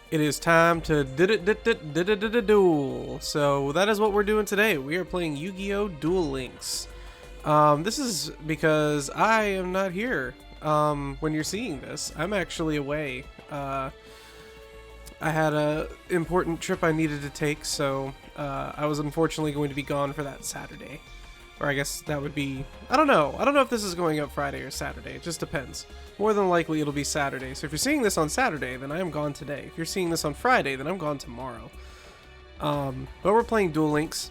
It is time to duel. So that is what we're doing today. We are playing Yu-Gi-Oh! Duel Links. This is because I am not here when you're seeing this. I'm actually away. I had a important trip I needed to take, so I was unfortunately going to be gone for that Saturday. Or I guess that would be... I don't know. I don't know if this is going up Friday or Saturday. It just depends. More than likely it'll be Saturday. So if you're seeing this on Saturday, then I am gone today. If you're seeing this on Friday, then I'm gone tomorrow. But we're playing Duel Links.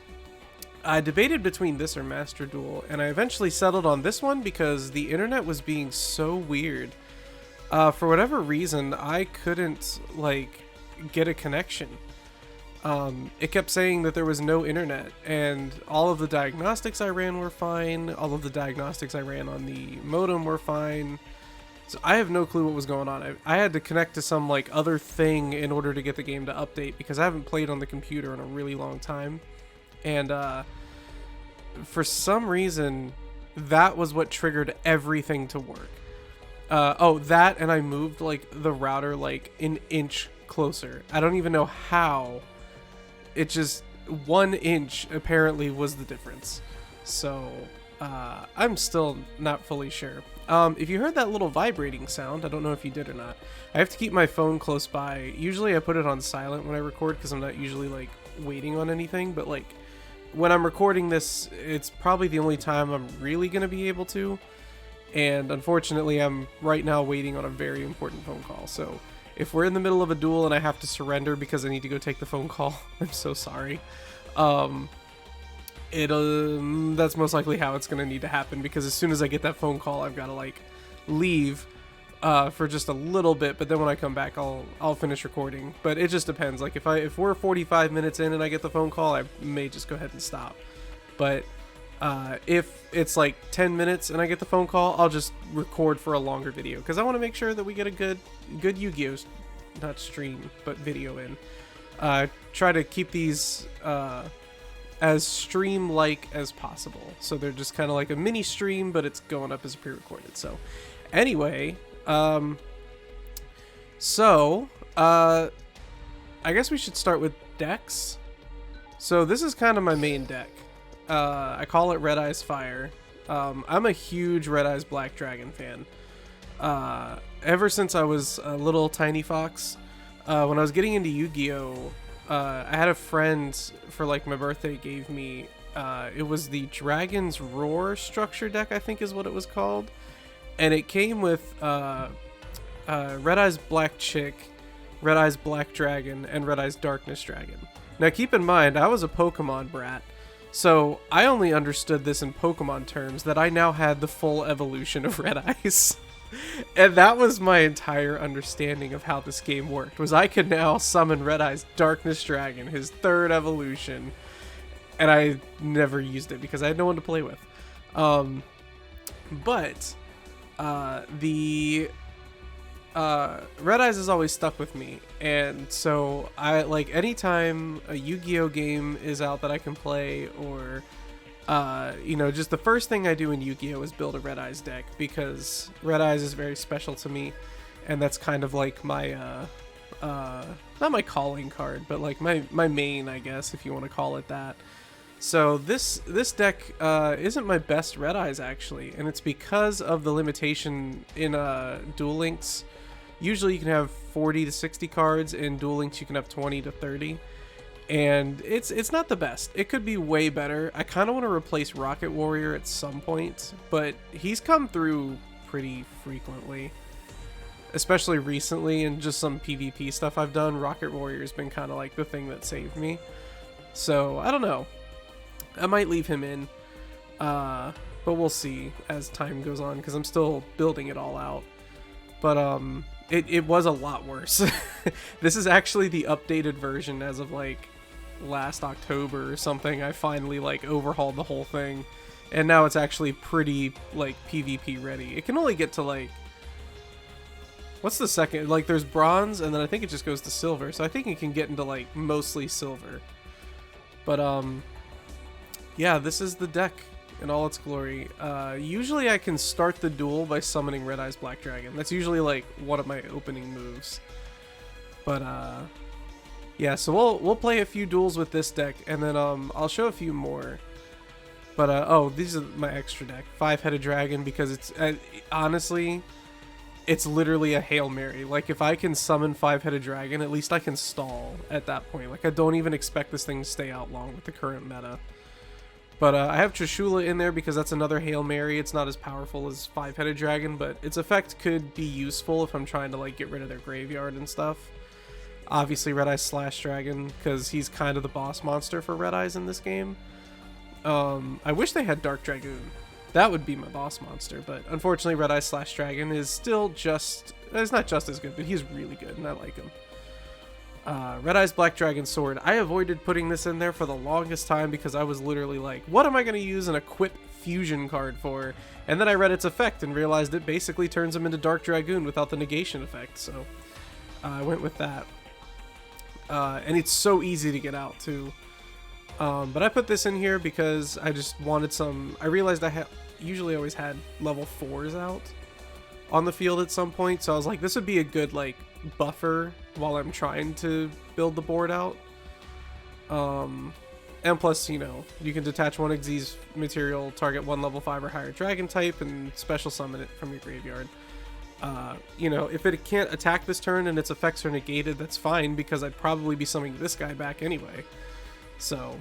I debated between this or Master Duel, and I eventually settled on this one because the internet was being so weird. For whatever reason, I couldn't, get a connection. It kept saying that there was no internet, and all of the diagnostics I ran were fine. All of the diagnostics I ran on the modem were fine. So I have no clue what was going on. I had to connect to some other thing in order to get the game to update because I haven't played on the computer in a really long time. And for some reason, that was what triggered everything to work. That, and I moved the router an inch closer. I don't even know how. It just 1 inch apparently was the difference. So I'm still not fully sure. If you heard that little vibrating sound, I don't know if you did or not. I have to keep my phone close by. Usually I put it on silent when I record because I'm not usually waiting on anything, but when I'm recording this, it's probably the only time I'm really gonna be able to. And unfortunately, I'm right now waiting on a very important phone call. So if we're in the middle of a duel and I have to surrender because I need to go take the phone call, I'm so sorry. That's most likely how it's gonna need to happen because as soon as I get that phone call, I've got to leave for just a little bit. But then when I come back, I'll finish recording. But it just depends. If we're 45 minutes in and I get the phone call, I may just go ahead and stop. But if it's 10 minutes and I get the phone call, I'll just record for a longer video because I want to make sure that we get a good Yu-Gi-Oh, not stream, but video in. Try to keep these as stream-like as possible. So they're just kind of like a mini stream, but it's going up as pre-recorded. So anyway, I guess we should start with decks. So this is kind of my main deck. I call it Red Eyes Fire. I'm a huge Red Eyes Black Dragon fan. Ever since I was a little tiny fox, when I was getting into Yu-Gi-Oh, I had a friend for my birthday gave me, it was the Dragon's Roar structure deck, I think is what it was called. And it came with Red Eyes Black Chick, Red Eyes Black Dragon, and Red Eyes Darkness Dragon. Now keep in mind, I was a Pokemon brat. So I only understood this in Pokemon terms, that I now had the full evolution of Red Eyes. And that was my entire understanding of how this game worked, was I could now summon Red Eyes Darkness Dragon, his third evolution. And I never used it because I had no one to play with. Red Eyes has always stuck with me, and so I anytime a Yu-Gi-Oh game is out that I can play, or just the first thing I do in Yu-Gi-Oh is build a Red Eyes deck because Red Eyes is very special to me, and that's kind of my not my calling card, but my main, I guess, if you want to call it that. So this deck isn't my best Red Eyes actually, and it's because of the limitation in Duel Links. Usually you can have 40 to 60 cards. In Duel Links you can have 20 to 30. And it's not the best. It could be way better. I kind of want to replace Rocket Warrior at some point, but he's come through pretty frequently. Especially recently in just some PvP stuff I've done. Rocket Warrior's been kind of the thing that saved me. So, I don't know. I might leave him in. But we'll see as time goes on because I'm still building it all out. But it was a lot worse. This is actually the updated version as of last October or something. I finally overhauled the whole thing, and now it's actually pretty PvP ready. It can only get to what's the second, there's bronze, and then I think it just goes to silver, so I think it can get into mostly silver. But yeah, this is the deck in all its glory. Usually I can start the duel by summoning Red Eyes Black Dragon. That's usually one of my opening moves. But yeah, so we'll play a few duels with this deck, and then I'll show a few more. But oh, these are my extra deck, 5-headed dragon, because it's honestly, it's literally a Hail Mary. Like, if I can summon 5-headed dragon, at least I can stall at that point. Like, I don't even expect this thing to stay out long with the current meta. But I have Trishula in there because that's another Hail Mary. It's not as powerful as 5-headed dragon, but its effect could be useful if I'm trying to like get rid of their graveyard and stuff. Obviously Red Eyes Slash Dragon, because he's kind of the boss monster for Red Eyes in this game. I wish they had Dark Dragoon. That would be my boss monster, but unfortunately Red Eyes Slash Dragon is still just... It's not just as good, but he's really good, and I like him. Red Eyes Black Dragon Sword. I avoided putting this in there for the longest time because I was literally like, what am I going to use an Equip Fusion card for? And then I read its effect and realized it basically turns him into Dark Dragoon without the negation effect, so I went with that. And it's so easy to get out, too. But I put this in here because I just wanted some... I realized I usually always had level 4s out on the field at some point, so I was like, this would be a good, like, buffer while I'm trying to build the board out. And plus, you know, you can detach one Xyz material, target one level 5 or higher dragon type, and special summon it from your graveyard. You know, if it can't attack this turn and its effects are negated, that's fine, because I'd probably be summoning this guy back anyway. So,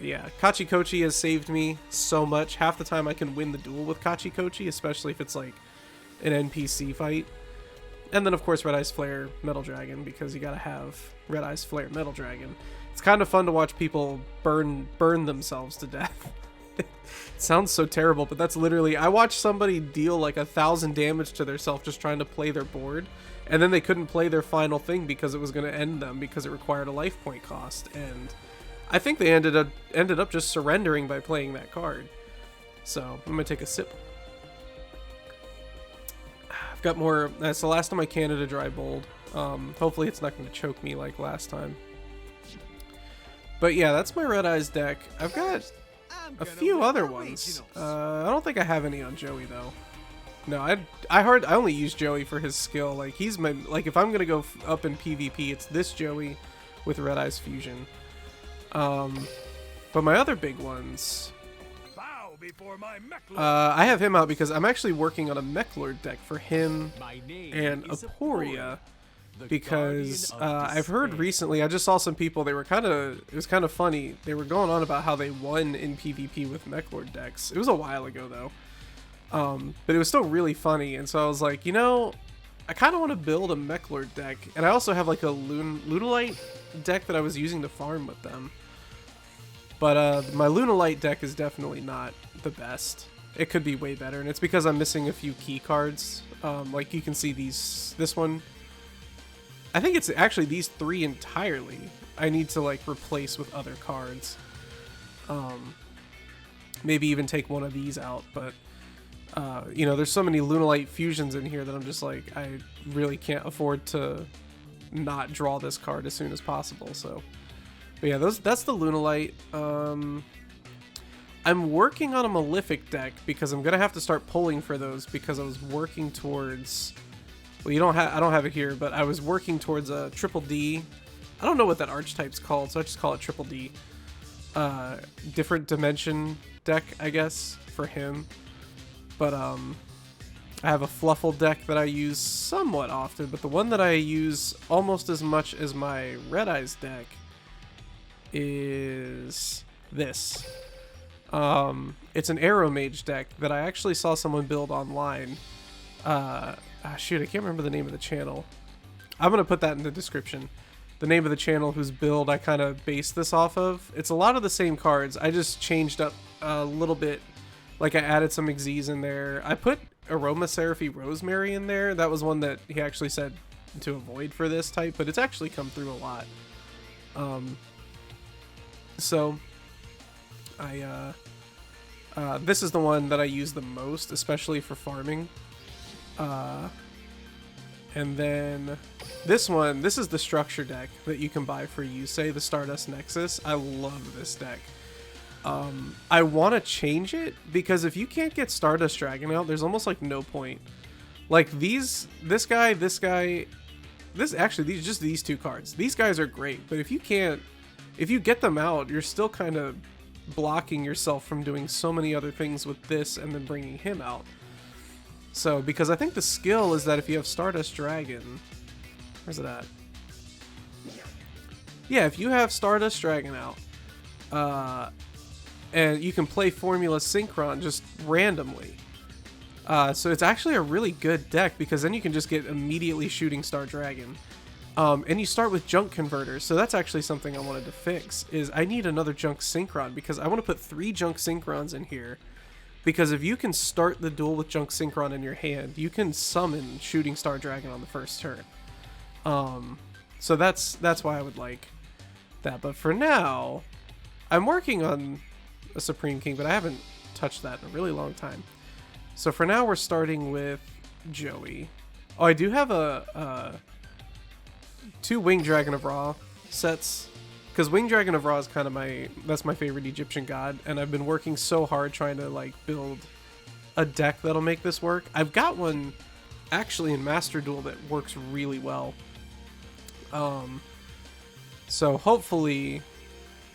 yeah, Kachikochi has saved me so much. Half the time I can win the duel with Kachikochi, especially if it's like an NPC fight. And then, of course, Red Eyes Flare Metal Dragon, because you gotta have Red Eyes Flare Metal Dragon. It's kind of fun to watch people burn themselves to death. It sounds so terrible, but that's literally... I watched somebody deal like 1,000 damage to themselves just trying to play their board, and then they couldn't play their final thing because it was going to end them because it required a life point cost, and I think they ended up just surrendering by playing that card. So, I'm going to take a sip. I've got more... That's the last of my Canada Dry Bold. Hopefully it's not going to choke me like last time. But yeah, that's my Red Eyes deck. I've got a few other ones. I don't think I have any on Joey though. No, I only use Joey for his skill. Like, he's my... Like, if I'm going to go up in PvP, it's this Joey with Red Eyes Fusion. But my other big ones... I have him out because I'm actually working on a Mech Lord deck for him and Aporia. Because I've heard recently, I just saw some people, it was kind of funny. They were going on about how they won in PvP with Mech Lord decks. It was a while ago though. But it was still really funny, and so I was like, you know, I kind of want to build a Mech Lord deck. And I also have like a Lunalite deck that I was using to farm with them. But my Lunalite deck is definitely not the best. It could be way better, and it's because I'm missing a few key cards. Like you can see this one. I think it's actually these 3 entirely I need to like replace with other cards. Maybe even take one of these out, but you know, there's so many Lunalite fusions in here that I'm just like, I really can't afford to not draw this card as soon as possible. So, but yeah, that's the Lunalite. I'm working on a Malefic deck because I'm gonna have to start pulling for those because I was working towards... Well, I don't have it here, but I was working towards a Triple D. I don't know what that archetype's called, so I just call it Triple D. Different dimension deck, I guess, for him. But I have a Fluffle deck that I use somewhat often, but the one that I use almost as much as my Red Eyes deck is this. It's an Arrow Mage deck that I actually saw someone build online. Shoot, I can't remember the name of the channel. I'm going to put that in the description. The name of the channel whose build I kind of based this off of. It's a lot of the same cards. I just changed up a little bit. Like, I added some Xyz in there. I put Aromatherapy Rosemary in there. That was one that he actually said to avoid for this type, but it's actually come through a lot. So, this is the one that I use the most, especially for farming. And then this one, this is the structure deck that you can buy for Yusei, the Stardust Nexus. I love this deck. I want to change it because if you can't get Stardust Dragon out, there's almost like no point. Like this guy, these two cards. These guys are great, but if you get them out, you're still kind of blocking yourself from doing so many other things with this and then bringing him out. So, because I think the skill is that if you have Stardust Dragon, where's it at? Yeah, if you have Stardust Dragon out, and you can play Formula Synchron just randomly. So it's actually a really good deck, because then you can just get immediately Shooting Star Dragon. And you start with Junk Converters, so that's actually something I wanted to fix, is I need another Junk Synchron, because I want to put 3 Junk Synchrons in here, because if you can start the duel with Junk Synchron in your hand, you can summon Shooting Star Dragon on the first turn. So that's why I would like that, but for now, I'm working on a Supreme King, but I haven't touched that in a really long time. So for now, we're starting with Joey. Oh, I do have a 2 Winged Dragon of Ra sets, because Winged Dragon of Ra is kind of that's my favorite Egyptian god, and I've been working so hard trying to like build a deck that'll make this work. I've got one actually in Master Duel that works really well. So hopefully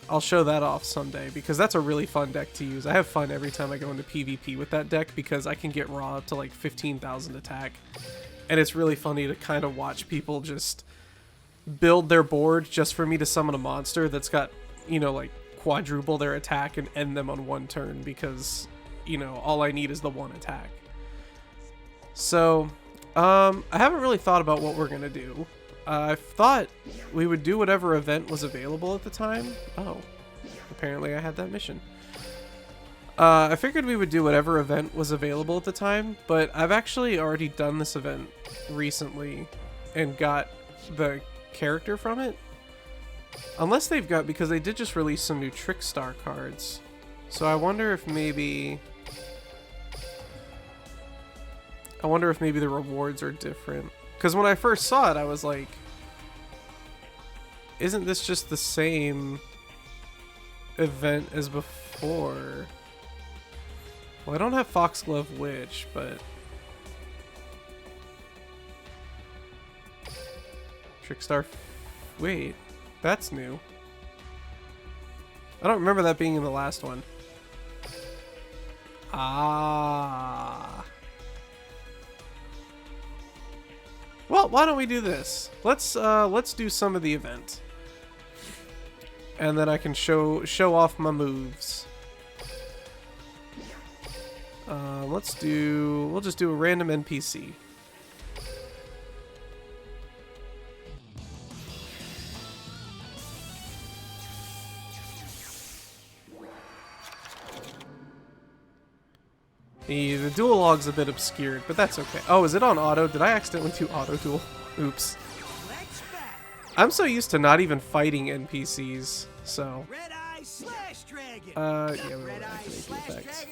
I'll show that off someday, because that's a really fun deck to use. I have fun every time I go into PvP with that deck, because I can get Ra up to like 15,000 attack, and it's really funny to kind of watch people just build their board just for me to summon a monster that's got, you know, like quadruple their attack and end them on 1 turn, because, you know, all I need is the 1 attack. So I haven't really thought about what we're gonna do. I thought we would do whatever event was available at the time. Oh, apparently I had that mission. I figured we would do whatever event was available at the time, but I've actually already done this event recently and got the character from it. Unless they've got, because they did just release some new Trickstar cards. So I wonder if maybe the rewards are different. Because when I first saw it, I was like, isn't this just the same event as before? Well, I don't have Foxglove Witch, but Trickstar... Wait, that's new. I don't remember that being in the last one. Ah... Well, why don't we do this? Let's do some of the event, and then I can show off my moves. We'll just do a random NPC. The dual log's a bit obscured, but that's okay. Oh, is it on auto? Did I accidentally do auto duel? Oops. I'm so used to not even fighting NPCs, so. Yeah, we will activate the effects.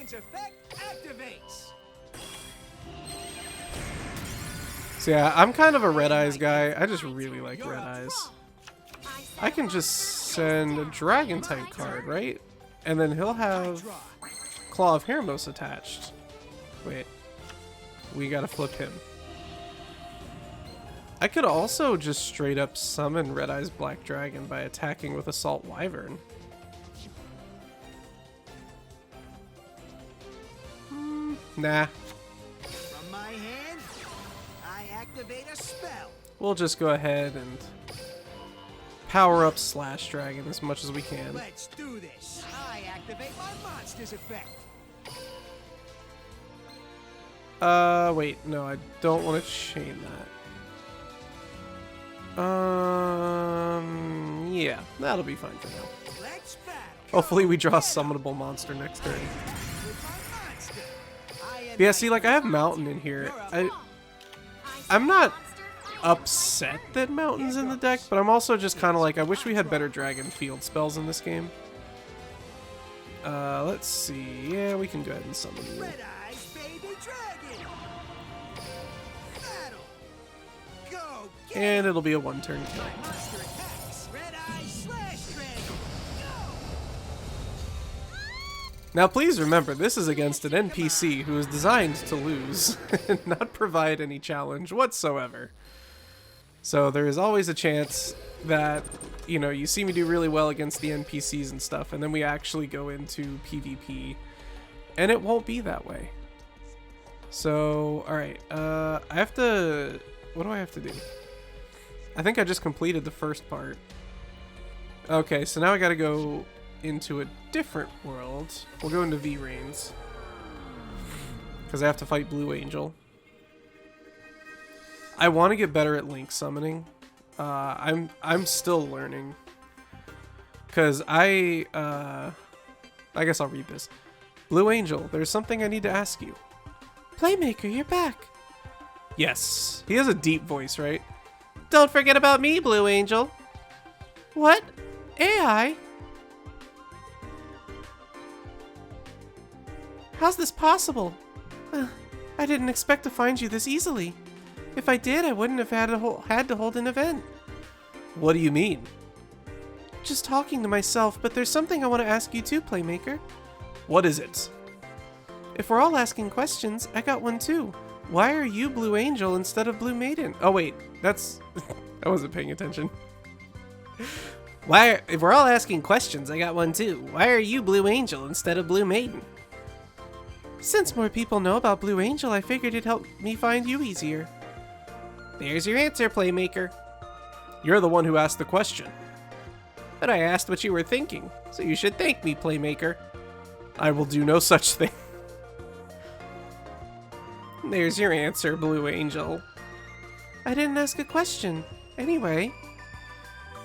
So yeah, I'm kind of a Red Eyes guy. I just really like Red Eyes. I can just send a Dragon type card, right? And then he'll have Claw of Hermos attached. Wait, we gotta flip him. I could also just straight up summon Red Eyes Black Dragon by attacking with Assault Wyvern. Nah. From my hand, I activate a spell. We'll just go ahead and power up Slash Dragon as much as we can. Let's do this. I activate my monster's effect. Wait, no, I don't want to chain that. Yeah, that'll be fine for now. Let's battle. Hopefully we draw a summonable monster next turn. But yeah, see, like, I have Mountain in here. I'm not upset that Mountain's in the deck, but I'm also just kind of like, I wish we had better Dragon Field spells in this game. Let's see. Yeah, we can go ahead and summon you. Red Eyes Baby Dragon. Battle. Go. And it'll be a 1-turn kill. Monster attacks. Red Eyes Slash Dragon. Go. Now please remember, this is against an NPC who is designed to lose and not provide any challenge whatsoever. So there is always a chance that, you know, you see me do really well against the NPCs and stuff, and then we actually go into PvP, and it won't be that way. So, alright, I have to... What do I have to do? I think I just completed the first part. Okay, so now I gotta go into a different world. We'll go into V-Rains. Because I have to fight Blue Angel. I want to get better at Link summoning. I'm still learning. Because I guess I'll read this. Blue Angel, there's something I need to ask you. Playmaker, you're back. Yes. He has a deep voice, right? Don't forget about me, Blue Angel. What? AI? How's this possible? I didn't expect to find you this easily. If I did, I wouldn't have had to hold an event. What do you mean? Just talking to myself, but there's something I want to ask you too, Playmaker. What is it? If we're all asking questions, I got one too. Why are you Blue Angel instead of Blue Maiden? Oh wait, that's... I wasn't paying attention. If we're all asking questions, I got one too. Why are you Blue Angel instead of Blue Maiden? Since more people know about Blue Angel, I figured it'd help me find you easier. There's your answer, Playmaker. You're the one who asked the question. But I asked what you were thinking, so you should thank me, Playmaker. I will do no such thing. There's your answer, Blue Angel. I didn't ask a question. Anyway,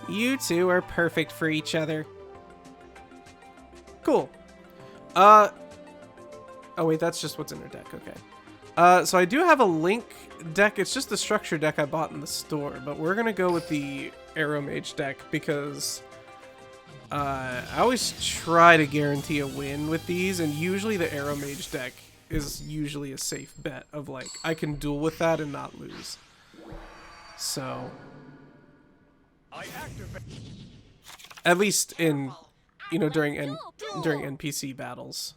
you two are perfect for each other. Cool. Oh wait, that's just what's in her deck, okay. So I do have a Link deck, it's just the structure deck I bought in the store, but we're gonna go with the Arrow Mage deck because I always try to guarantee a win with these, and usually the Arrow Mage deck is usually a safe bet of like, I can duel with that and not lose. So, at least in, you know, during NPC battles.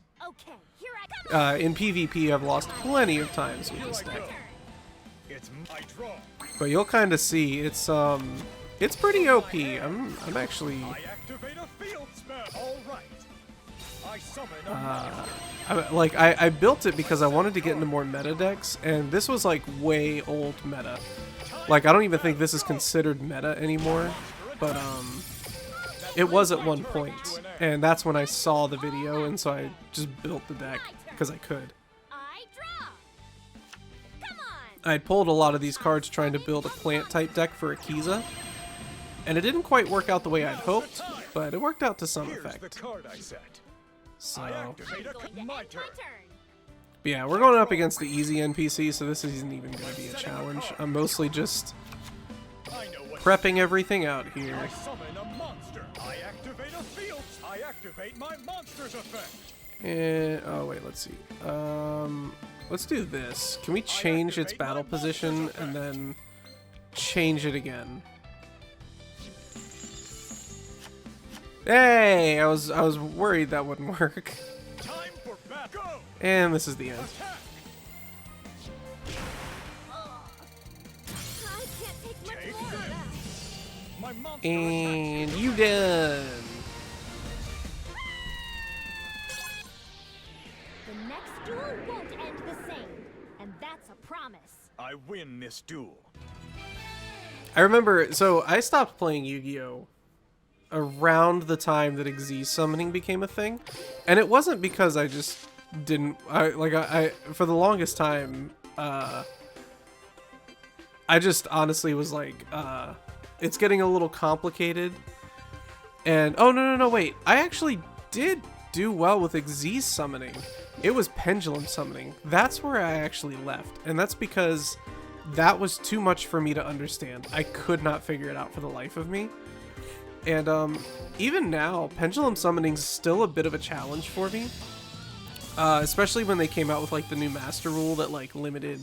In PvP, I've lost plenty of times with this deck. But you'll kind of see it's pretty OP. I'm actually I built it because I wanted to get into more meta decks, and this was like way old meta. Like I don't even think this is considered meta anymore, but it was at one point, and that's when I saw the video, and so I just built the deck because I could. I pulled a lot of these cards trying to build a plant type deck for Akiza, and it didn't quite work out the way I'd hoped, but it worked out to some effect. So, but yeah, we're going up against the easy NPC, so this isn't even going to be a challenge. I'm mostly just prepping everything out here. And, oh wait, let's see. Let's do this. Can we change its battle position and then change it again? Hey, I was worried that wouldn't work. And this is the end. And you done. The next duel won't end the same, and that's a promise. I win this duel. I remember, so I stopped playing Yu-Gi-Oh! Around the time that Xyz summoning became a thing, and it wasn't because I just didn't. I for the longest time, I just honestly was like, it's getting a little complicated. And oh no, wait, I actually did do well with Xyz summoning. It was pendulum summoning. That's where I actually left, and that's because that was too much for me to understand. I could not figure it out for the life of me. And even now, pendulum summoning's still a bit of a challenge for me. Especially when they came out with like the new master rule that like limited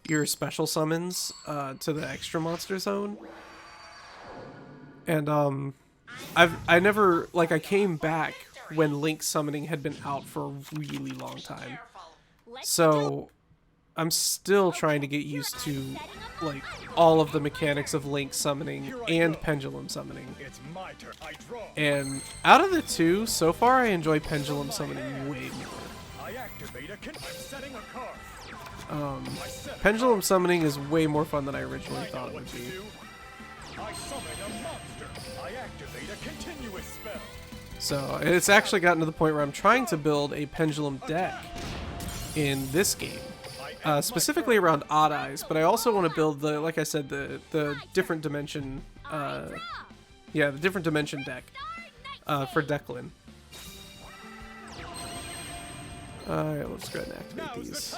your special summons to the extra monster zone. And I never, like, I came back when Link summoning had been out for a really long time. So I'm still trying to get used to like all of the mechanics of Link summoning and pendulum summoning. It's my turn. I draw. And out of the two, so far I enjoy pendulum summoning way more. I activate I'm setting a card. Pendulum summoning is way more fun than I originally thought it would be. I summon a monster. I activate a continuous spell. So it's actually gotten to the point where I'm trying to build a pendulum deck in this game, specifically around Odd Eyes. But I also want to build the, like I said, the different dimension, the different dimension deck for Declan. Alright, let's go ahead and activate these.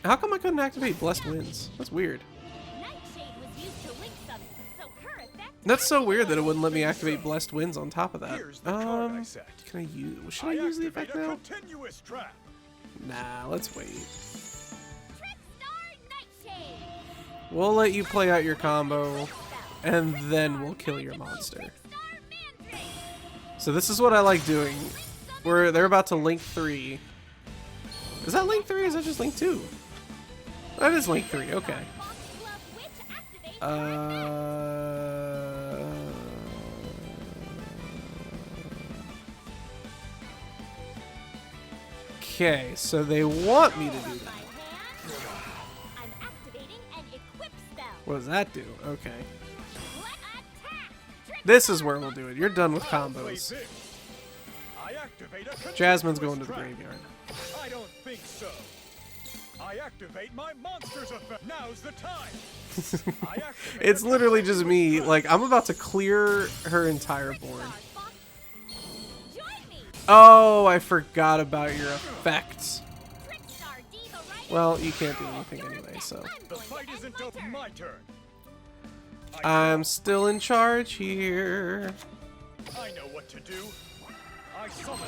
How come I couldn't activate Blessed Winds? That's weird. That's so weird that it wouldn't let me activate Blessed Winds on top of that. Can I use? Should I use the effect now? Nah, let's wait. We'll let you play out your combo, and then we'll kill your monster. So this is what I like doing. They're about to Link 3. Is that Link 3 or is that just Link 2? That is Link 3, okay. Okay, so they want me to do that. What does that do? Okay. This is where we'll do it. You're done with combos. Jasmine's going to the graveyard. I don't think so. I activate my monster's effect. Now's the time. It's literally just me. Like, I'm about to clear her entire board. Oh, I forgot about your effects. Well, you can't do anything anyway, so. The fight isn't over. My turn. I'm still in charge here. I know what to do. I summon.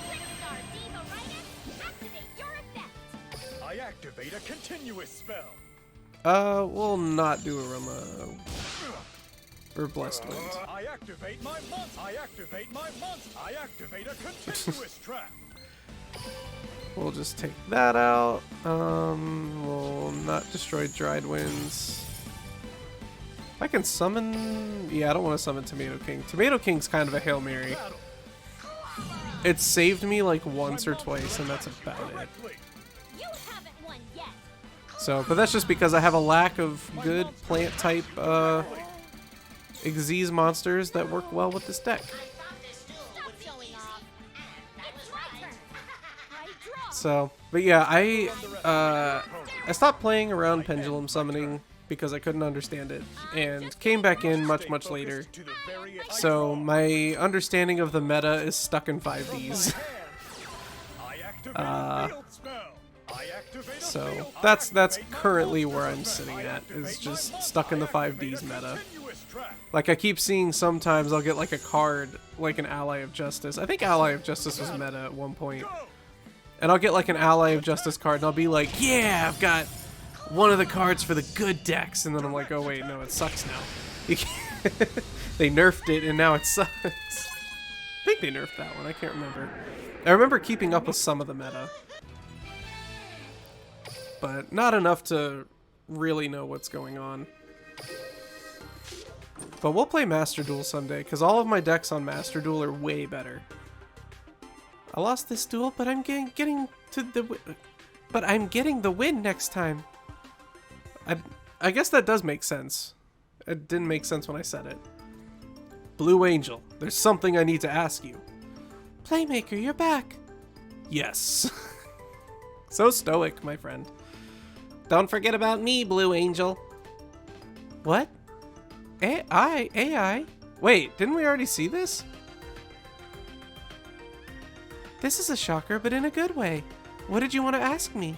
I activate a continuous spell. We'll not do a Roma or Blessed Winds. I activate my monster. I activate my monster. I activate a continuous trap. We'll just take that out. We'll not destroy Dried Winds. I can summon... Yeah, I don't want to summon Tomato King. Tomato King's kind of a Hail Mary. It saved me like once or twice, and that's about it. So, but that's just because I have a lack of good plant type Xyz monsters that work well with this deck. So, but yeah, I stopped playing around pendulum summoning because I couldn't understand it, and came back in much later. So my understanding of the meta is stuck in 5Ds. So that's currently where I'm sitting at, is just stuck in the 5Ds meta. Like, I keep seeing sometimes I'll get like a card, like an Ally of Justice. I think Ally of Justice was meta at one point. And I'll get like an Ally of Justice card and I'll be like, yeah, I've got one of the cards for the good decks. And then I'm like, oh wait, no, it sucks now. You can't they nerfed it and now it sucks. I think they nerfed that one, I can't remember. I remember keeping up with some of the meta, but not enough to really know what's going on. But we'll play Master Duel someday, because all of my decks on Master Duel are way better. I lost this duel, but I'm getting the win next time. I guess that does make sense. It didn't make sense when I said it. Blue Angel, there's something I need to ask you. Playmaker, you're back. Yes. So stoic, my friend. Don't forget about me, Blue Angel. What? AI? Wait, didn't we already see this? This is a shocker, but in a good way. What did you want to ask me?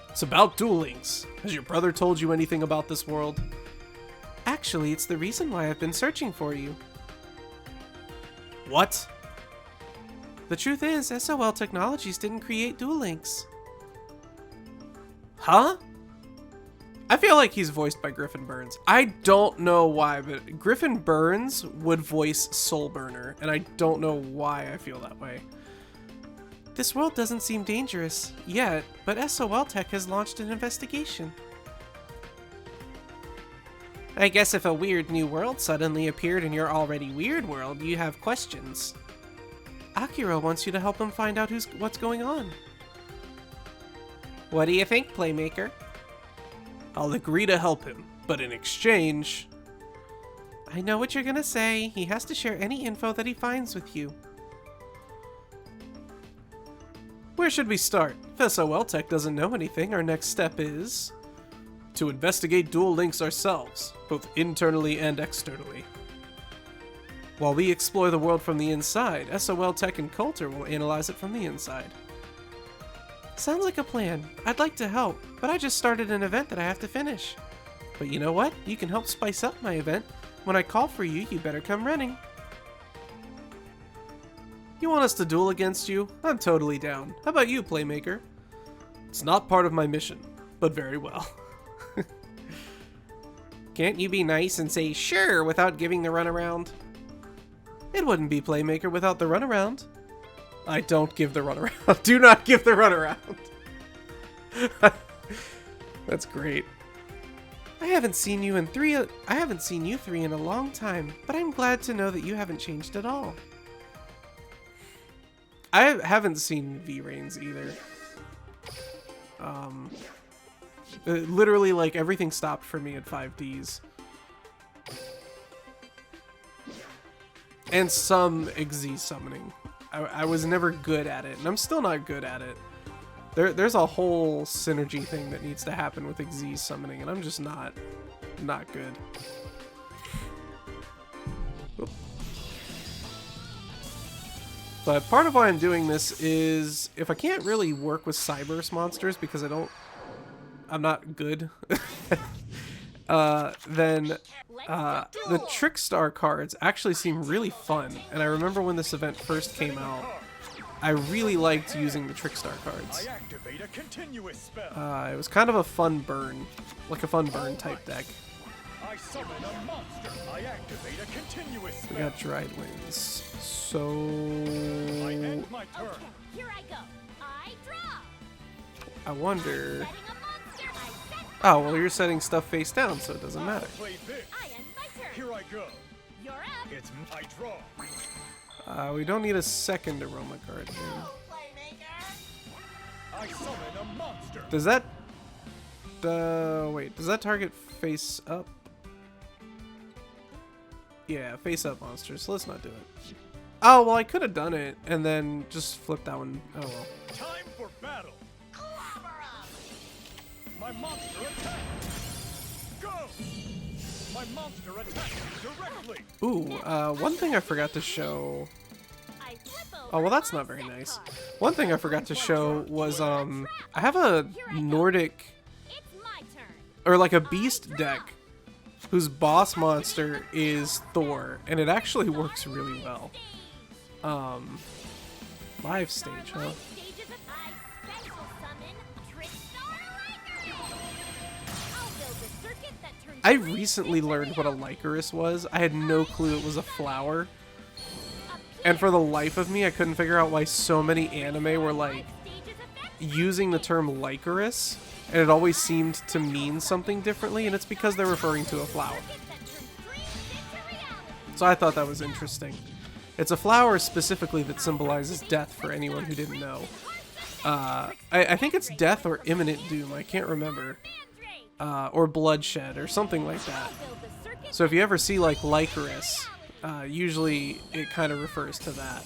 It's about Duel Links. Has your brother told you anything about this world? Actually, it's the reason why I've been searching for you. What? The truth is, SOL Technologies didn't create Duel Links. Huh? I feel like he's voiced by Griffin Burns. I don't know why, but Griffin Burns would voice Soulburner, and I don't know why I feel that way. This world doesn't seem dangerous yet, but SOL Tech has launched an investigation. I guess if a weird new world suddenly appeared in your already weird world, you have questions. Akira wants you to help him find out what's going on. What do you think, Playmaker? I'll agree to help him, but in exchange... I know what you're gonna say. He has to share any info that he finds with you. Where should we start? If SOL Tech doesn't know anything, our next step is... to investigate Duel Links ourselves, both internally and externally. While we explore the world from the inside, SOL Tech and Coulter will analyze it from the inside. Sounds like a plan. I'd like to help, but I just started an event that I have to finish. But you know what? You can help spice up my event. When I call for you, you better come running. You want us to duel against you? I'm totally down. How about you, Playmaker? It's not part of my mission, but very well. Can't you be nice and say sure without giving the runaround? It wouldn't be Playmaker without the runaround. I don't give the runaround. Do not give the runaround. That's great. I haven't seen you three in a long time, but I'm glad to know that you haven't changed at all. I haven't seen V-Rains either. Literally, like, everything stopped for me at 5Ds. And some XZ summoning. I was never good at it, and I'm still not good at it. There's a whole synergy thing that needs to happen with XZ summoning, and I'm just not good. Oop. But part of why I'm doing this is if I can't really work with Cyberse monsters because I'm not good, then the Trickstar cards actually seem really fun. And I remember when this event first came out, I really liked using the Trickstar cards. It was kind of a fun burn, like a fun burn type deck. I summon a monster. I activate a continuous spell. We got Dried Winds, so... I end my turn. Okay, here I go. I draw. I wonder... Setting a monster. I set. Oh, well, you're setting stuff face down, so it doesn't matter. Play this. I end my turn. Here I go. You're up. It's I draw. We don't need a second Aroma Guardian. I summon a monster. Does that... wait, does that target face up? Yeah, face up monsters, so let's not do it. Oh, well, I could have done it, and then just flip that one. Oh, well. Time for battle. My monster attacks. Go. My monster attacks directly. Ooh, one thing I forgot to show... I flip over. Oh, well, that's not very nice. One thing I forgot to show was, I have a Nordic, It's my turn. or like a beast deck, whose boss monster is Thor, and it actually works really well. Live stage, huh? Stages of I special summon Trickstar Lycanroc. I'll build a circuit that turns I green recently into learned what a red. Lycanroc was. I had no clue it was a flower. And for the life of me, I couldn't figure out why so many anime were like using the term Lycanroc, and it always seemed to mean something differently, and it's because they're referring to a flower. So I thought that was interesting. It's a flower specifically that symbolizes death for anyone who didn't know. I think it's death or imminent doom, I can't remember. Or bloodshed or something like that. So if you ever see like Lycanroc, usually it kind of refers to that.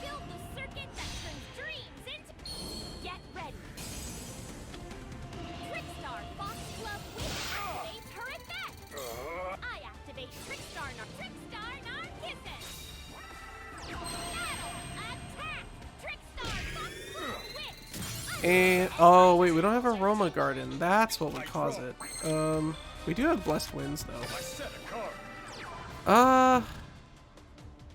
Build the circuit that turns dreams into. Get ready. Trickstar Foxglove Witch activates her effect. I activate Trickstar Narcissus. Battle! Attack! Trickstar Foxglove Witch. And oh wait, we don't have a Aroma Garden. That's what would cause it. We do have Blessed Winds though. I set a card.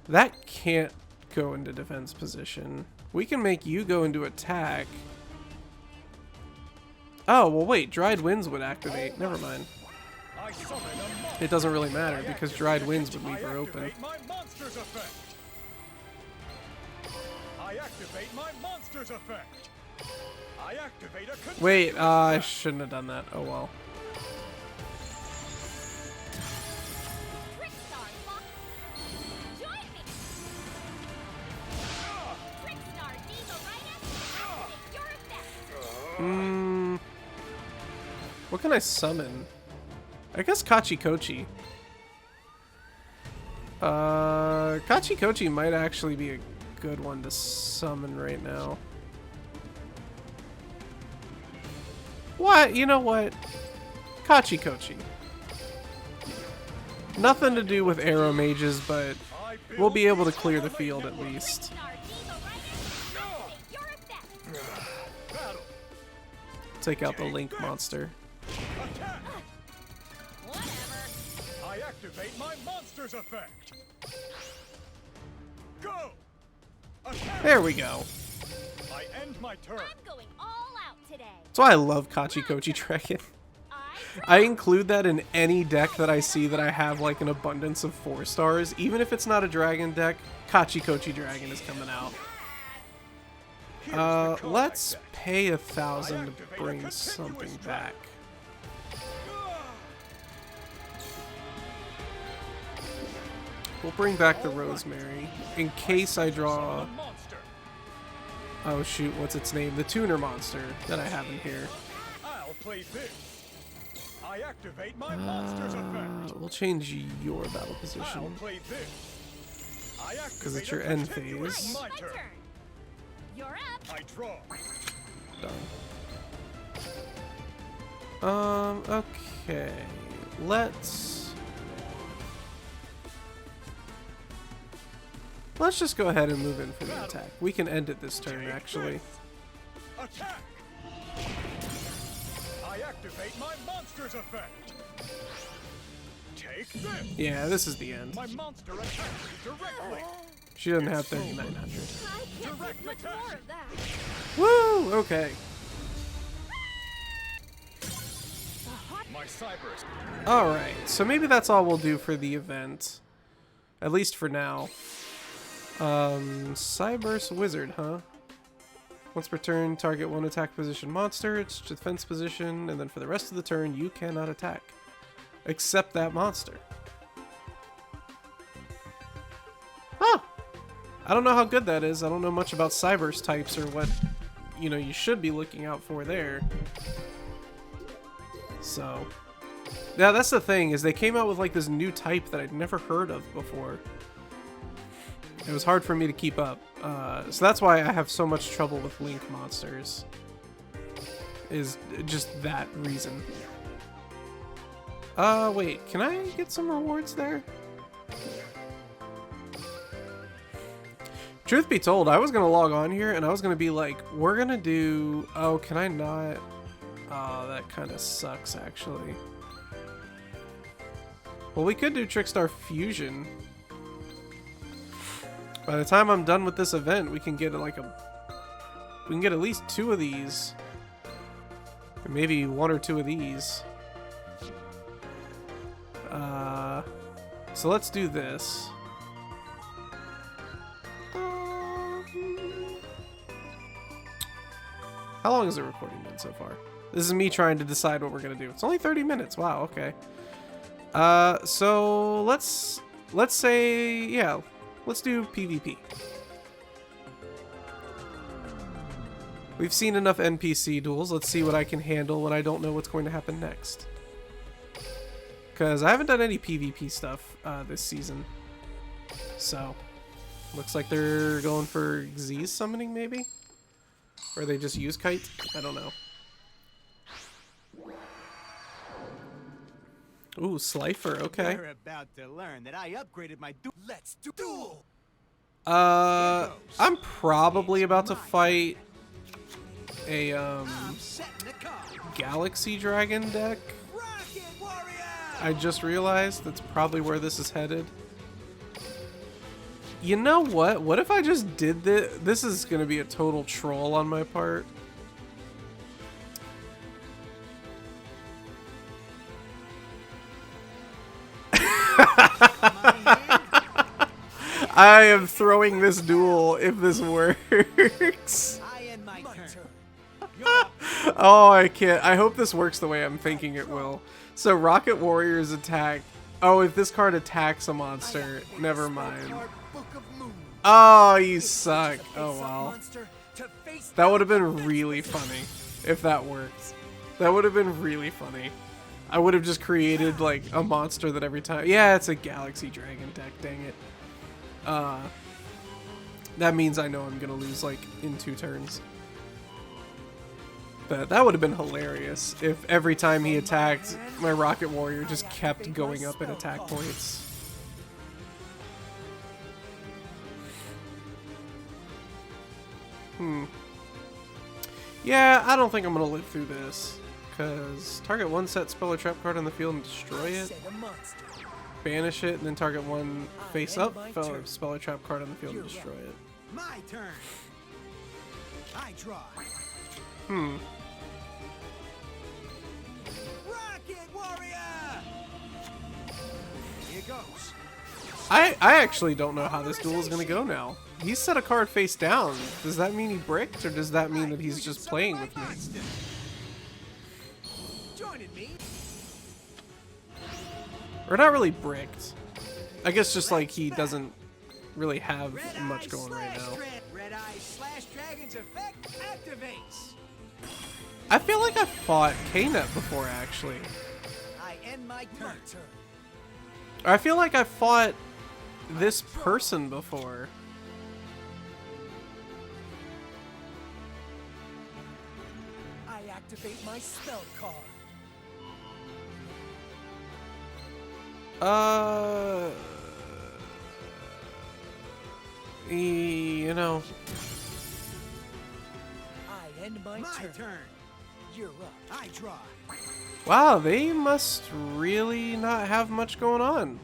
That can't go into defense position. We can make you go into attack. Oh, well wait, Dried Winds would activate. Never mind. I summon a monster. It doesn't really matter because Dried Winds would leave her open. Activate my monster's effect. I activate my monster's effect. I activate a Wait, I shouldn't have done that. Oh well. Trickstar, Fox. Join me. Trickstar, Diva, activate your effect. What can I summon? I guess Kachikochi. Kachikochi might actually be a good one to summon right now. What? You know what? Kachikochi. Nothing to do with arrow mages, but we'll be able to clear the field at least. Trickstar, Diva, activate your effect. battle. Take out the Link monster. Attack. Whatever. I activate my monster's effect. Go. Attack. There we go. I end my turn. I'm going all out today. That's why I love Kachikochi Dragon. I include that in any deck that I see that I have like an abundance of 4 stars. Even if it's not a dragon deck, Kachikochi Dragon is coming out. Here's the card Let's deck. pay 1,000 to bring something back. We'll bring back the Rosemary in case I draw. A monster. Oh shoot, what's its name? The tuner monster that I have in here. I'll play this. I activate my monster's effect. We'll change your battle I'll position. play this. I activate 'Cause it's your a end continuous phase. My My turn. turn. You're up. I draw. Done. Okay. Let's just go ahead and move in for the attack. We can end it this turn, Take actually. this. Attack. I activate my monster's effect. Take this. Yeah, this is the end. My monster attacks me directly. She doesn't have 3,900. I can't Direct take much attack. more of that. Woo! Okay. My cybers. Alright, so maybe that's all we'll do for the event. At least for now. Cyberse Wizard, huh? Once per turn, target 1 attack position monster, its defense position, and then for the rest of the turn, you cannot attack. Except that monster. Huh! I don't know how good that is. I don't know much about Cyberse types or what, you should be looking out for there. So, yeah, that's the thing, is they came out with like this new type that I'd never heard of before. It was hard for me to keep up. So that's why I have so much trouble with Link monsters. Is just that reason. Wait, can I get some rewards there? Truth be told, I was gonna log on here and I was gonna be like, we're gonna do... Oh, can I not? Oh, that kind of sucks, actually. Well, we could do Trickstar Fusion. By the time I'm done with this event, we can get like we can get at least 2 of these. Or maybe 1 or 2 of these. So let's do this. How long has the recording been so far? This is me trying to decide what we're gonna do. It's only 30 minutes. Wow. Okay. So let's say, yeah, let's do PvP. We've seen enough NPC duels. Let's see what I can handle when I don't know what's going to happen next. Because I haven't done any PvP stuff this season. So, looks like they're going for Xyz summoning, maybe? Or they just use Kite? I don't know. Ooh, Slifer, okay. You're about to learn that I upgraded my Let's do duel. I'm probably about to fight a I'm setting the card. Galaxy Dragon deck. Rocket Warrior. I just realized that's probably where this is headed. You know what? What if I just did this? This is gonna be a total troll on my part. I am throwing this duel if this works. I end my turn. Oh, I can't. I hope this works the way I'm thinking it will. So Rocket Warrior's attack. Oh, if this card attacks a monster, never mind. Oh, you suck. Oh, well. That would have been really funny if that worked. That would have been really funny. I would have just created, like, a monster that every time... Yeah, it's a Galaxy Dragon deck, dang it. That means I know I'm gonna lose, like, in 2 turns. But that would have been hilarious if every time he attacked, my Rocket Warrior just kept going up in attack points. Yeah, I don't think I'm gonna live through this. Because target 1 set spell or trap card on the field and destroy it. Banish it, and then target 1 face up, spell or trap card on the field and destroy it. My turn. I draw. Rocket Warrior. Here goes. I actually don't know how this duel is gonna go now. He set a card face down. Does that mean he bricked, or does that mean that he's just playing with me? Joining me. Or not really bricked. I guess just like he doesn't really have much going right now. Red Eye Slash Dragon's effect activates. I feel like I fought K-Net before, actually. I end my turn. Or I feel like I fought this person before. I activate my spell card. You know. I end my turn. You're up. I draw. Wow, they must really not have much going on.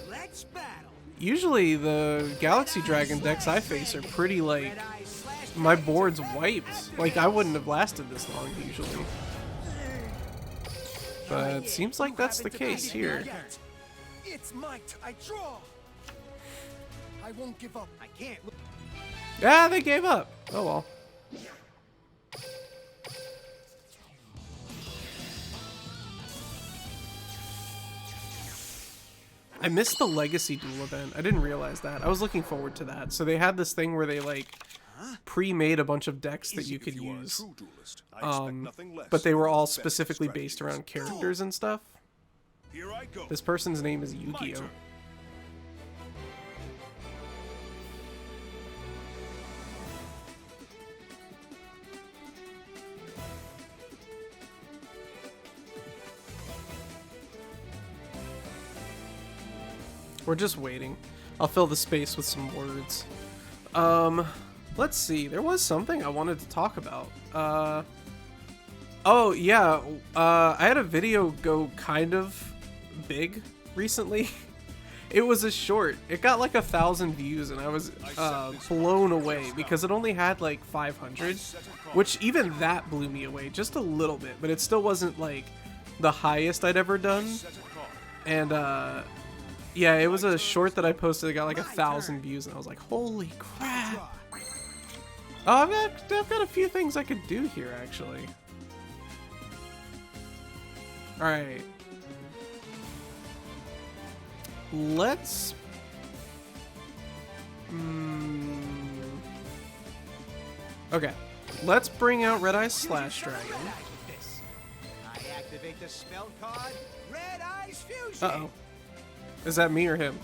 Let's battle. Usually the Galaxy Dragon decks I face are pretty, like, my board's wiped. Like, I wouldn't have lasted this long usually. But it seems like that's the case here. It's my I draw. I won't give up. I can't. Yeah, they gave up. Oh well. I missed the Legacy Duel event. I didn't realize that. I was looking forward to that. So they had this thing where they, like, pre-made a bunch of decks that you could use. But they were all specifically based around characters and stuff. This person's name is Yu-Gi-Oh! We're just waiting. I'll fill the space with some words. Let's see. There was something I wanted to talk about. Oh, yeah. I had a video go kind of big recently. It was a short. It got like 1,000 views, and I was blown away because it only had like 500, which even that blew me away just a little bit, but it still wasn't like the highest I'd ever done. And yeah, it was a short that I posted that got like 1,000 views, and I was like, holy crap. Oh, I've got a few things I could do here, actually. Alright. Let's... Okay. Let's bring out Red Eye Slash Dragon. I activate the spell card, Red Eyes Fusion. Uh-oh. Is that me or him?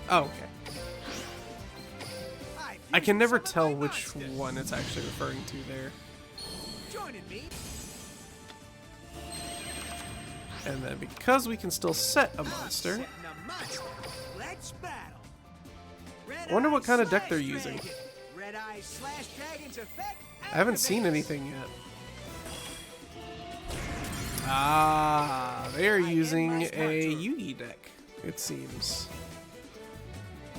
Oh, okay. I can never tell which one it's actually referring to there. Joining me. And then because we can still set a monster, Let's battle. I wonder what kind of deck they're using. Red Eye Slash Dragon's effect. I haven't seen anything yet. Ah, they are using a Yugi deck, it seems.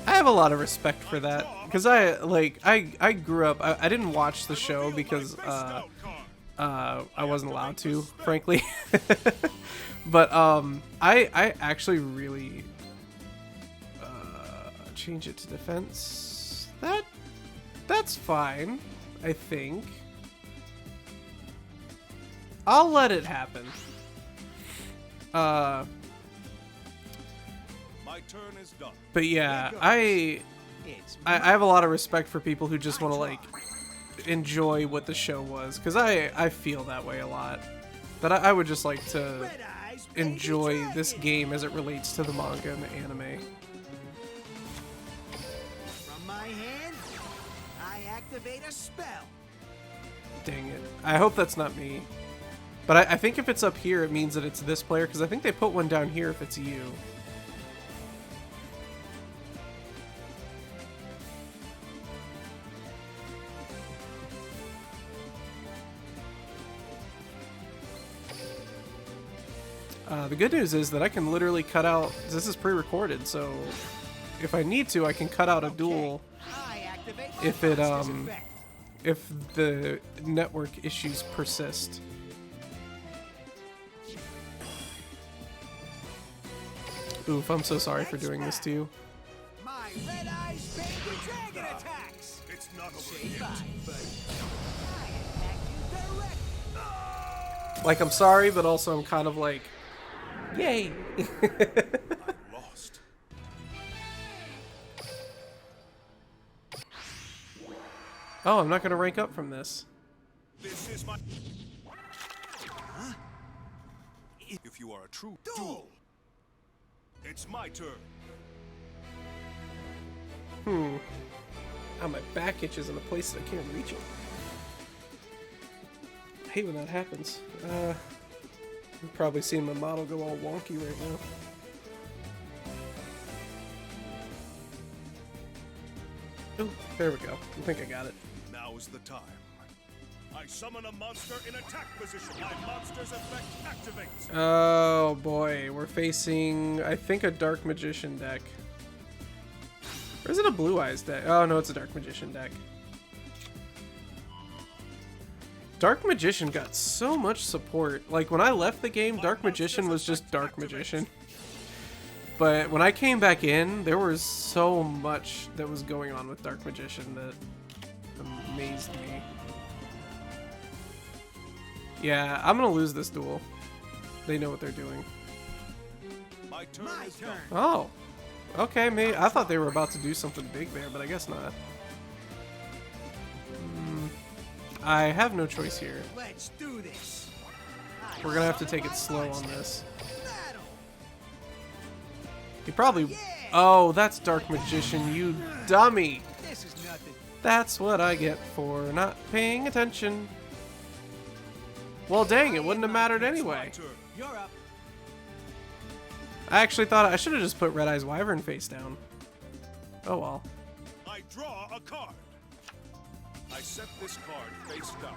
I have a lot of respect for that, because I grew up, I didn't watch the show because I wasn't allowed to, frankly. But I actually really change it to defense. That's fine, I think. I'll let it happen. My turn is done. But yeah, I have a lot of respect for people who just want to like enjoy what the show was, because I feel that way a lot. That I would just like to enjoy this game as it relates to the manga and the anime. From my hand, I activate a spell. Dang it. I hope that's not me. But I think if it's up here, it means that it's this player, because I think they put one down here if it's you. The good news is that I can literally cut out, this is pre-recorded, so if I need to, I can cut out a duel if it, if the network issues persist. Oof, I'm so sorry for doing this to you. My red eyes baby dragon attacks. It's not over Say yet. bye, but I attack you directly. Like, I'm sorry, but also I'm kind of like, yay! I'm lost. Oh, I'm not gonna rank up from this. This is my. If you are a true duel, it's my turn. Oh, my back itches in a place that I can't reach it. I hate when that happens. You've probably seen my model go all wonky right now. Oh, there we go. I think I got it. Now is the time. I summon a monster in attack position. My monster's effect activates. Oh boy, we're facing, I think, a Dark Magician deck. Or is it a Blue Eyes deck? Oh no, it's a Dark Magician deck. Dark Magician got so much support. Like, when I left the game, Dark Magician was just Dark Magician. But when I came back in, there was so much that was going on with Dark Magician that amazed me. Yeah, I'm gonna lose this duel. They know what they're doing. My turn is done. Oh, okay. Maybe I thought they were about to do something big there, but I guess not. I have no choice here. Let's do this. We're gonna have to take it slow on this. Battle. He probably. Oh, that's Dark Magician, you dummy. This is nothing. That's what I get for not paying attention. Well, dang, it wouldn't have mattered anyway. Turn. You're up. I actually thought I should have just put Red Eyes Wyvern face down. Oh well. I draw a card. I set this card face down.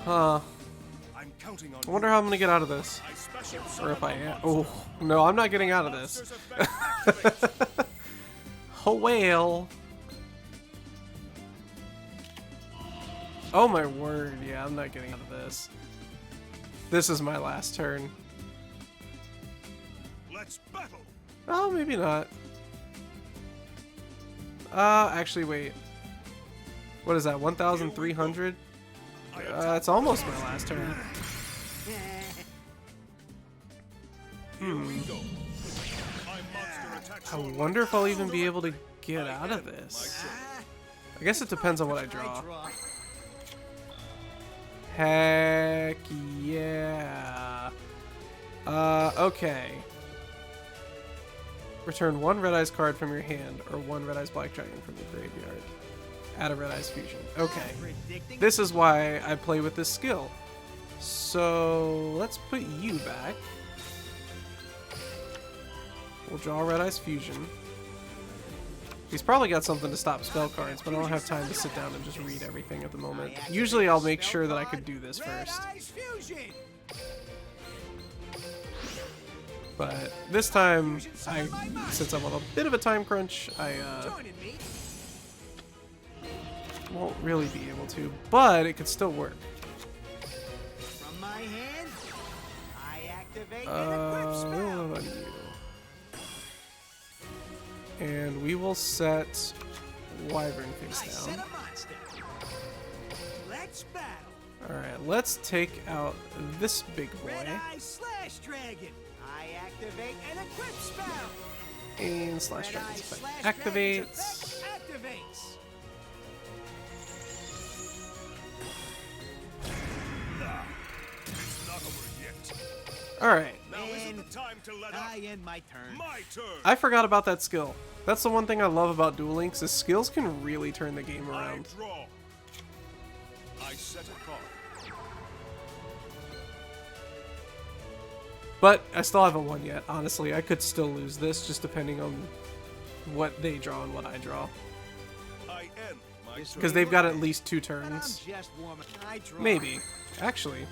Huh. I'm counting on I wonder how I'm gonna get out of this. I special Or summon if I a am. monster. Oh, no, I'm not getting out of this. Monster's effect activates. Oh, well. Oh my word, yeah, I'm not getting out of this. This is my last turn. Let's battle. Oh, maybe not. Actually, wait. What is that, 1,300? It's almost my last turn. Here we go. My monster attacks I your wonder if I'll even be able to get out of this. I guess it depends on what I draw. Heck yeah. Okay. Return one Red Eyes card from your hand or one Red Eyes Black Dragon from the graveyard. Add a Red Eyes Fusion. Okay. This is why I play with this skill. So let's put you back. We'll draw Red Eyes Fusion. He's probably got something to stop spell cards, but I don't have time to sit down and just read everything at the moment. Usually I'll make sure that I could do this first. Red Eyes Fusion. But this time, since I'm on a bit of a time crunch, I Joining me. won't really be able to, but it could still work. From my hand, I activate an equip spell. On you. And we will set Wyvern I face set down. a monster. Let's battle. Alright, let's take out this big Red boy. Eye Slash Dragon. I activate an equip spell. And Slash Red Dragon's Eye effect Slash activates. Dragon's effect activates. It's not over yet. Alright, Now isn't And the time to let up. I end my turn. My turn. I forgot about that skill. That's the one thing I love about Duel Links, is skills can really turn the game I around. draw. I set a card. But I still haven't won yet, honestly. I could still lose this, just depending on what they draw and what I draw. I end my turn. Because they've got at least 2 But I'm turns. just warming. I draw. Maybe. Actually.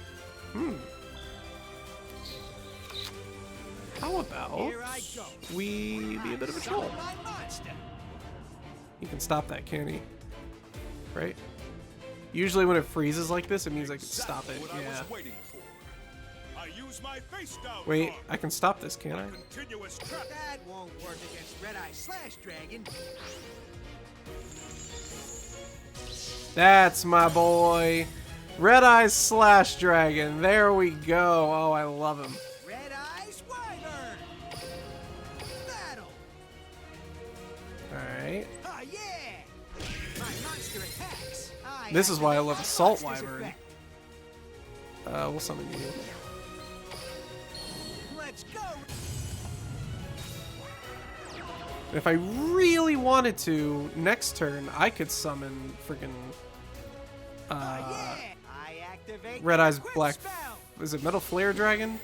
How about Here I go. we be a bit of a Summon troll? my monster. He can stop that, can he? Right? Usually when it freezes like this, it means I can stop it. What I Yeah. was waiting for. I use my face down Wait, card. I can stop this, can't I? Continuous trap. That won't work against Red Eye Slash Dragon. That's my boy. Red Eyes Slash Dragon. There we go. Oh, I love him. Red Eyes Wyvern. Battle. Alright. Ah, yeah. My monster attacks. This is why I love activate Assault monster's Wyvern. effect. We'll summon you. Let's go. If I really wanted to, next turn, I could summon freaking Yeah. I activate Red Eyes equip Black. spell. Is it Metal Flare Dragon?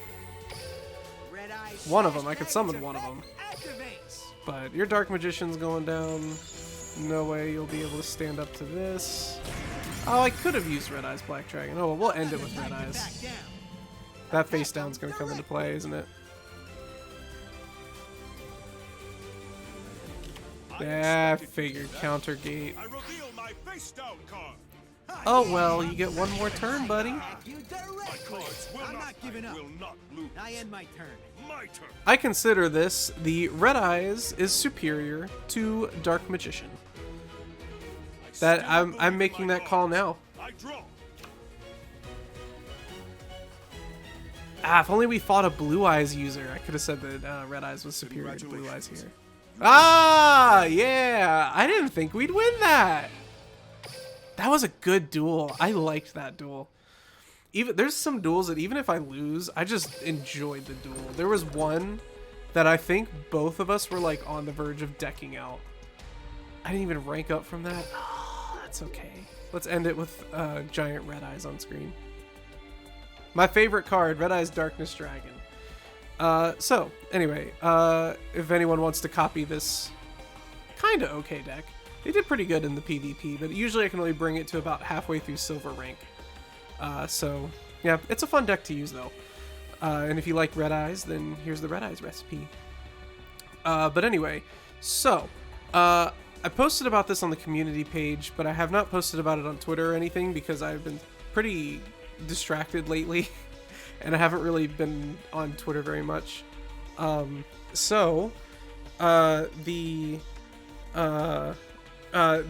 Red Eyes One of Slash them. I could Dragon's summon one of effect them. Activates. But your Dark Magician's going down. No way you'll be able to stand up to this. Oh, I could have used Red Eyes Black Dragon. Oh, well, we'll end it with Red Back Eyes. down. That face down's gonna come into play, isn't it? Yeah, I figured. Counter gate. I reveal my face down card. Ah, Oh yeah. well, you get one more turn, buddy. Attack you My directly. cards will I'm not, not giving up. will not lose. I end my turn. My turn. I consider this the Red Eyes is superior to Dark Magician. That Still I'm believe making my that call cards. now. I draw. Ah, if only we fought a Blue Eyes user, I could have said that Red Eyes was superior to Blue Eyes here. Ah, yeah! I didn't think we'd win that. That was a good duel. I liked that duel. There's some duels that even if I lose, I just enjoyed the duel. There was one that I think both of us were like on the verge of decking out. I didn't even rank up from that. Oh, that's okay. Let's end it with giant Red Eyes on screen. My favorite card, Red Eyes Darkness Dragon. So, anyway, if anyone wants to copy this kind of okay deck, they did pretty good in the PvP, but usually I can only bring it to about halfway through Silver rank. So, yeah, it's a fun deck to use, though. And if you like Red Eyes, then here's the Red Eyes recipe. But anyway, so, I posted about this on the community page, but I have not posted about it on Twitter or anything because I've been pretty distracted lately, and I haven't really been on Twitter very much.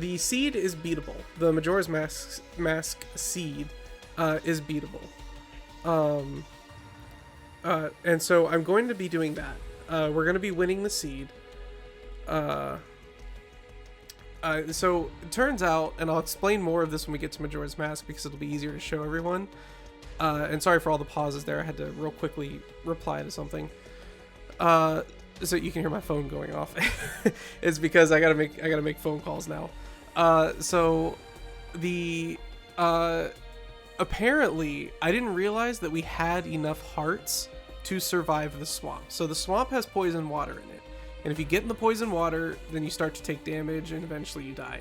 The seed is beatable. The Majora's Mask seed is beatable. And so I'm going to be doing that. We're going to be winning the seed. So it turns out, and I'll explain more of this when we get to Majora's Mask because it'll be easier to show everyone. And sorry for all the pauses there. I had to real quickly reply to something. So you can hear my phone going off. It's because I gotta make phone calls now. Apparently I didn't realize that we had enough hearts to survive the swamp. So the swamp has poison water in it. And if you get in the poison water, then you start to take damage and eventually you die.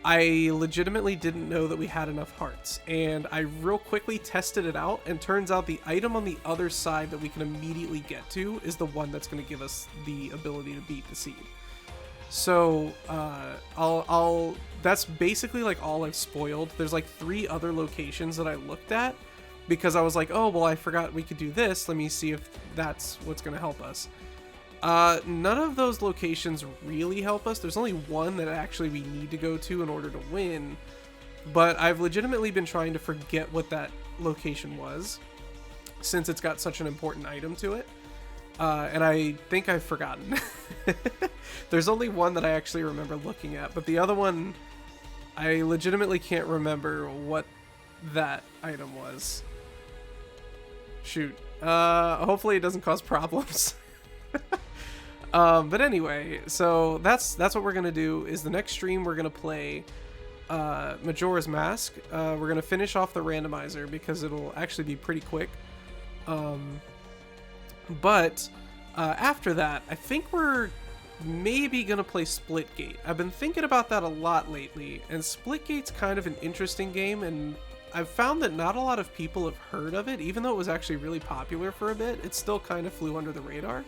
I legitimately didn't know that we had enough hearts, and I real quickly tested it out, and turns out the item on the other side that we can immediately get to is the one that's going to give us the ability to beat the seed. So that's basically like all I've spoiled. There's like 3 other locations that I looked at because I was like, oh well, I forgot we could do this, let me see if that's what's going to help us. None of those locations really help us. There's only one that actually we need to go to in order to win, but I've legitimately been trying to forget what that location was since it's got such an important item to it, and I think I've forgotten. There's only one that I actually remember looking at, but the other one I legitimately can't remember what that item was. Shoot. Hopefully it doesn't cause problems. But anyway, so that's what we're gonna do. Is the next stream we're gonna play Majora's Mask. We're gonna finish off the randomizer because it'll actually be pretty quick. But after that, I think we're maybe gonna play Splitgate. I've been thinking about that a lot lately, and Splitgate's kind of an interesting game, and I've found that not a lot of people have heard of it. Even though it was actually really popular for a bit, it still kind of flew under the radar.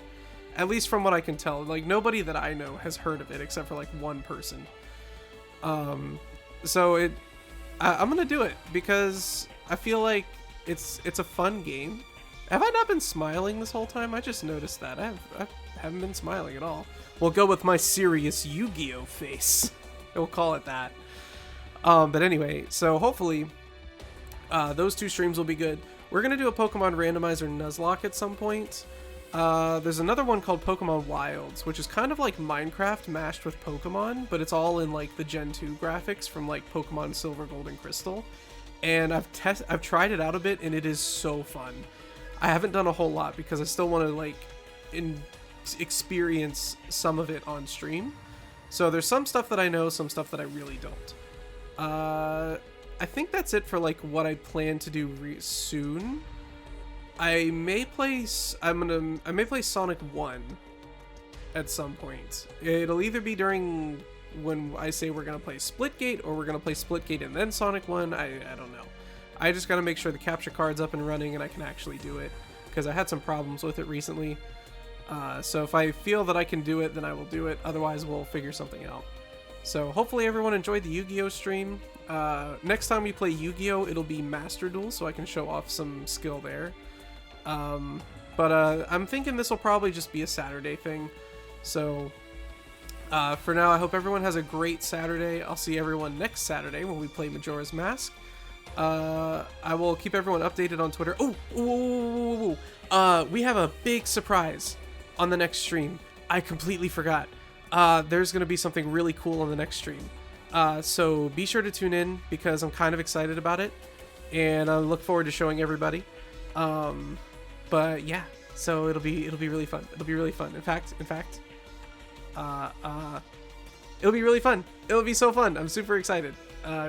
At least from what I can tell. Like, nobody that I know has heard of it except for like one person. So I'm gonna do it because I feel like it's a fun game. Have I not been smiling this whole time? I just noticed that. I haven't been smiling at all. We'll go with my serious Yu-Gi-Oh face. We'll call it that. But anyway, so hopefully those 2 streams will be good. We're gonna do a Pokemon Randomizer Nuzlocke at some point. There's another one called Pokemon Wilds, which is kind of like Minecraft mashed with Pokemon, but it's all in like the Gen 2 graphics from like Pokemon Silver, Gold, and Crystal. And I've tried it out a bit, and it is so fun. I haven't done a whole lot because I still want to like experience some of it on stream. So there's some stuff that I know, some stuff that I really don't. I think that's it for like what I plan to do soon. I may play Sonic 1 at some point. It'll either be during when I say we're gonna play Splitgate, or we're gonna play Splitgate and then Sonic 1. I don't know. I just gotta make sure the capture card's up and running and I can actually do it, because I had some problems with it recently. So if I feel that I can do it, then I will do it. Otherwise, we'll figure something out. So hopefully everyone enjoyed the Yu-Gi-Oh stream. Next time we play Yu-Gi-Oh, it'll be Master Duel, so I can show off some skill there. But I'm thinking this will probably just be a Saturday thing. So for now, I hope everyone has a great Saturday. I'll see everyone next Saturday when we play Majora's Mask. I will keep everyone updated on Twitter. We have a big surprise on the next stream. I completely forgot. There's going to be something really cool on the next stream. So be sure to tune in because I'm kind of excited about it, and I look forward to showing everybody. But yeah, so it'll be really fun. It'll be really fun. In fact, it'll be really fun. It'll be so fun. I'm super excited.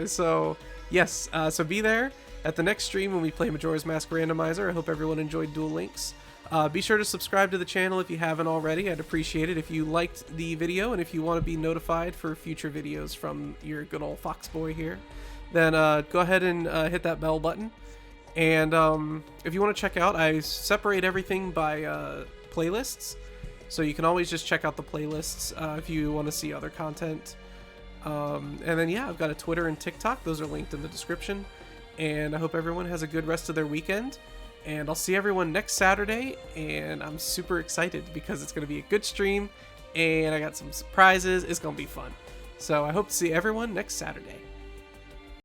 So yes, so be there at the next stream when we play Majora's Mask Randomizer. I hope everyone enjoyed Duel Links. Be sure to subscribe to the channel if you haven't already. I'd appreciate it if you liked the video, and if you want to be notified for future videos from your good old Fox Boy here, then go ahead and hit that bell button. And if you want to check out, I separate everything by playlists, so you can always just check out the playlists if you want to see other content. And then yeah, I've got a Twitter and TikTok. Those are linked in the description. And I hope everyone has a good rest of their weekend. And I'll see everyone next Saturday, and I'm super excited because it's going to be a good stream, and I got some surprises. It's going to be fun. So I hope to see everyone next Saturday.